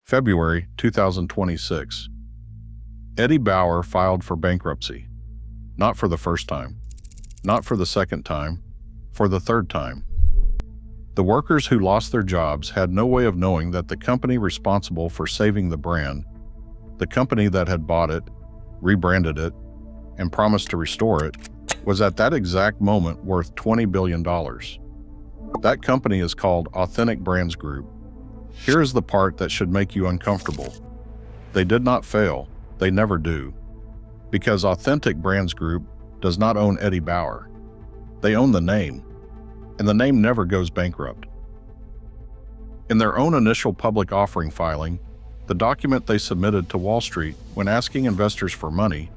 February 2026. Eddie Bauer filed for bankruptcy. Not for the first time. Not for the second time. For the third time. The workers who lost their jobs had no way of knowing that the company responsible for saving the brand, the company that had bought it, rebranded it, and promised to restore it, was at that exact moment worth $20 billion. That company is called Authentic Brands Group. Here is the part that should make you uncomfortable. They did not fail. They never do. Because Authentic Brands Group does not own Eddie Bauer. They own the name, and the name never goes bankrupt. In their own initial public offering filing, the document they submitted to Wall Street when asking investors for money,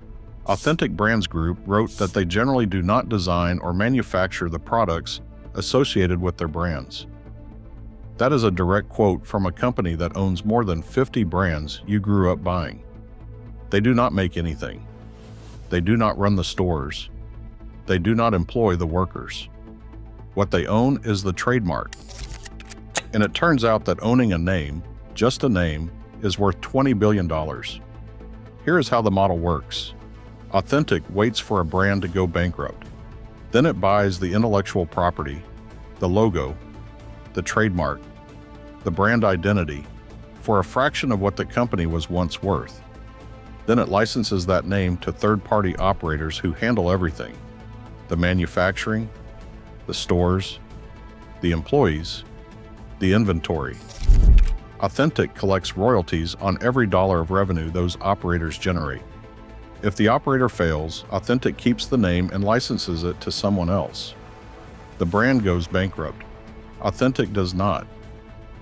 Authentic Brands Group wrote that they generally do not design or manufacture the products associated with their brands. That is a direct quote from a company that owns more than 50 brands you grew up buying. They do not make anything. They do not run the stores. They do not employ the workers. What they own is the trademark. And it turns out that owning a name, just a name, is worth $20 billion. Here is how the model works. Authentic waits for a brand to go bankrupt. Then it buys the intellectual property, the logo, the trademark, the brand identity, for a fraction of what the company was once worth. Then it licenses that name to third-party operators who handle everything: the manufacturing, the stores, the employees, the inventory. Authentic collects royalties on every dollar of revenue those operators generate. If the operator fails, Authentic keeps the name and licenses it to someone else. The brand goes bankrupt. Authentic does not.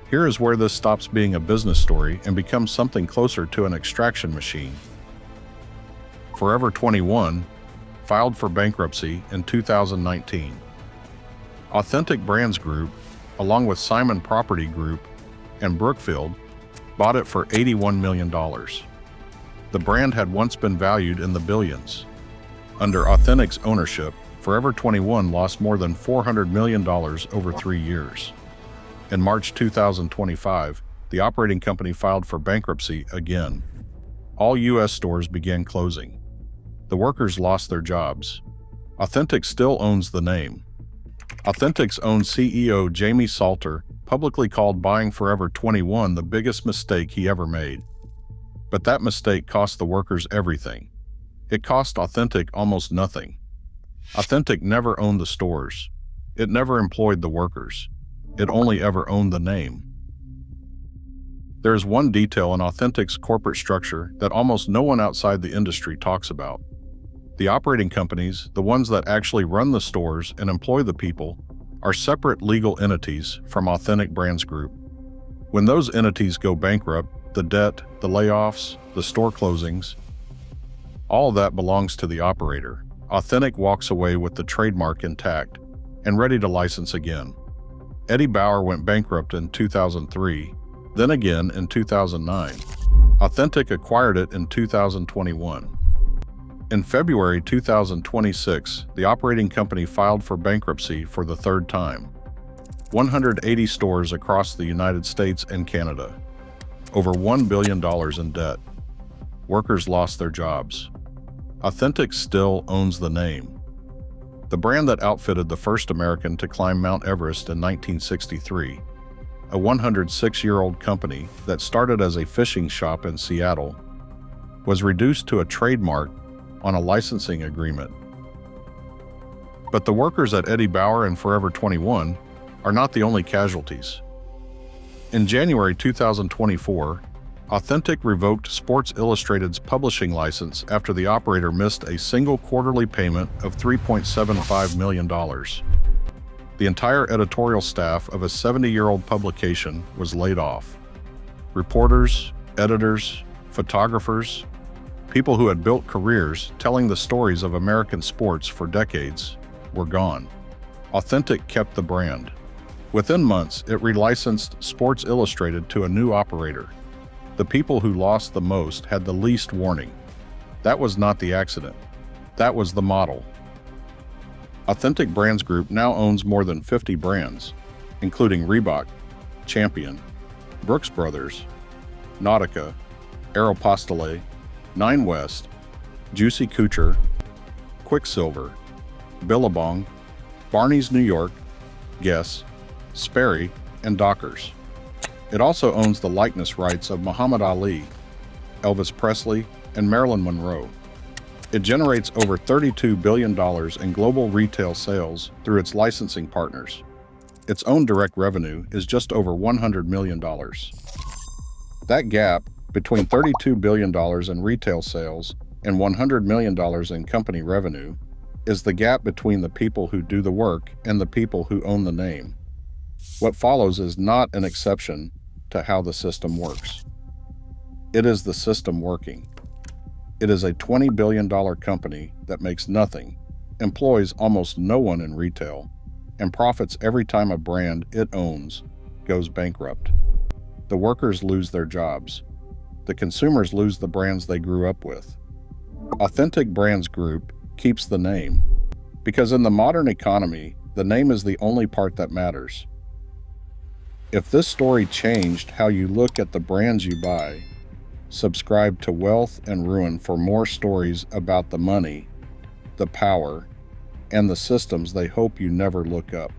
Here is where this stops being a business story and becomes something closer to an extraction machine. Forever 21 filed for bankruptcy in 2019. Authentic Brands Group, along with Simon Property Group and Brookfield, bought it for $81 million. The brand had once been valued in the billions. Under Authentic's ownership, Forever 21 lost more than $400 million over 3 years. In March 2025, the operating company filed for bankruptcy again. All U.S. stores began closing. The workers lost their jobs. Authentic still owns the name. Authentic's own CEO Jamie Salter publicly called buying Forever 21 the biggest mistake he ever made. But that mistake cost the workers everything. It cost Authentic almost nothing. Authentic never owned the stores. It never employed the workers. It only ever owned the name. There is one detail in Authentic's corporate structure that almost no one outside the industry talks about. The operating companies, the ones that actually run the stores and employ the people, are separate legal entities from Authentic Brands Group. When those entities go bankrupt, the debt, the layoffs, the store closings, all of that belongs to the operator. Authentic walks away with the trademark intact and ready to license again. Eddie Bauer went bankrupt in 2003, then again in 2009. Authentic acquired it in 2021. In February 2026, the operating company filed for bankruptcy for the third time. 180 stores across the United States and Canada. Over $1 billion in debt. Workers lost their jobs. Authentic still owns the name. The brand that outfitted the first American to climb Mount Everest in 1963, a 106-year-old company that started as a fishing shop in Seattle, was reduced to a trademark on a licensing agreement. But the workers at Eddie Bauer and Forever 21 are not the only casualties. In January 2024, Authentic revoked Sports Illustrated's publishing license after the operator missed a single quarterly payment of $3.75 million. The entire editorial staff of a 70-year-old publication was laid off. Reporters, editors, photographers, people who had built careers telling the stories of American sports for decades, were gone. Authentic kept the brand. Within months, it relicensed Sports Illustrated to a new operator. The people who lost the most had the least warning. That was not the accident. That was the model. Authentic Brands Group now owns more than 50 brands, including Reebok, Champion, Brooks Brothers, Nautica, Aeropostale, Nine West, Juicy Couture, Quicksilver, Billabong, Barney's New York, Guess, Sperry, and Dockers. It also owns the likeness rights of Muhammad Ali, Elvis Presley, and Marilyn Monroe. It generates over $32 billion in global retail sales through its licensing partners. Its own direct revenue is just over $100 million. That gap between $32 billion in retail sales and $100 million in company revenue is the gap between the people who do the work and the people who own the name. What follows is not an exception to how the system works. It is the system working. It is a $20 billion company that makes nothing, employs almost no one in retail, and profits every time a brand it owns goes bankrupt. The workers lose their jobs. The consumers lose the brands they grew up with. Authentic Brands Group keeps the name, because in the modern economy, the name is the only part that matters. If this story changed how you look at the brands you buy, subscribe to Wealth and Ruin for more stories about the money, the power, and the systems they hope you never look up.